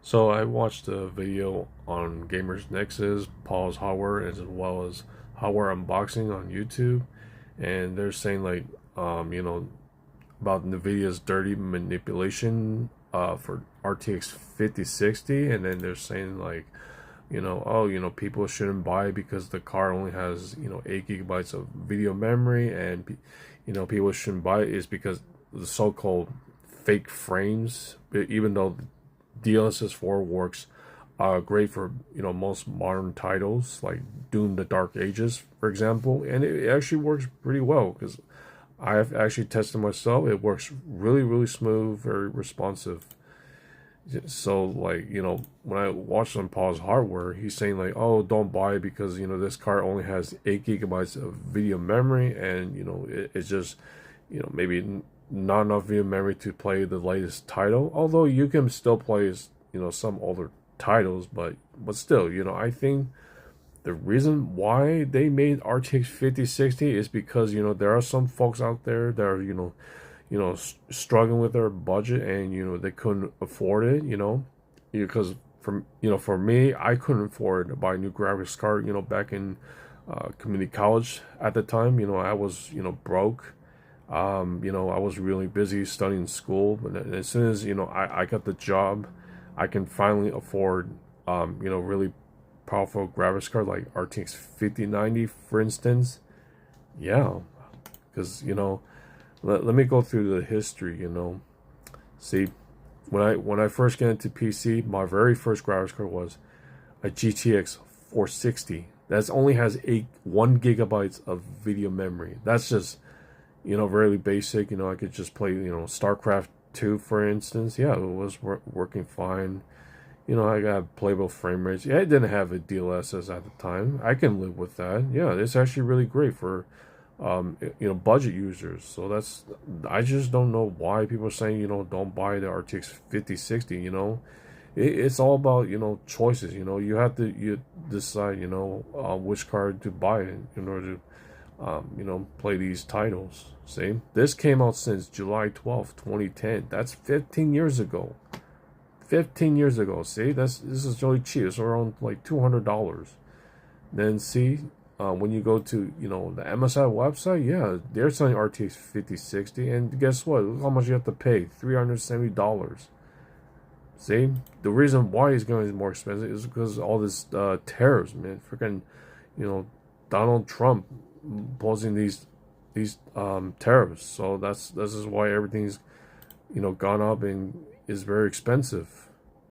So I watched a video on Gamers Nexus, Paul's hardware, as well as hardware unboxing on YouTube, and they're saying like, about NVIDIA's dirty manipulation for RTX 5060, and then they're saying like, people shouldn't buy it because the card only has 8 GB of video memory, and people shouldn't buy it is because the so-called fake frames, even though DLSS4 works great for most modern titles like Doom: The Dark Ages, for example, and it actually works pretty well because I have actually tested myself. It works really smooth, very responsive. So like when I watched on Paul's hardware, he's saying like, oh, don't buy it because this card only has 8 GB of video memory, and it's just maybe not enough video memory to play the latest title. Although you can still play some older titles, but still, I think the reason why they made RTX 5060 is because there are some folks out there that are struggling with their budget, and they couldn't afford it, because for me, I couldn't afford to buy a new graphics card back in community college at the time. I was broke. I was really busy studying school, but as soon as I got the job, I can finally afford really powerful graphics card like RTX 5090, for instance. Yeah, because let me go through the history. See, when I first got into PC, my very first graphics card was a GTX 460. That only has 1 GB of video memory. That's just really basic. I could just play StarCraft 2, for instance. Yeah, it was working fine. I got playable frame rates. Yeah, it didn't have a DLSS at the time. I can live with that. Yeah, it's actually really great for budget users. So I just don't know why people are saying don't buy the RTX 5060. It's all about choices. You have to decide which card to buy in order to play these titles. See, this came out since July 12th, 2010. That's 15 years ago. 15 years ago. See, this is really cheap. It's around like $200. Then see, when you go to the MSI website, yeah, they're selling RTX 5060, and guess what? Look how much you have to pay, $370. See, the reason why it's going to be more expensive is because all this tariffs, man. Freaking, Donald Trump imposing these tariffs. So this is why everything's gone up and is very expensive.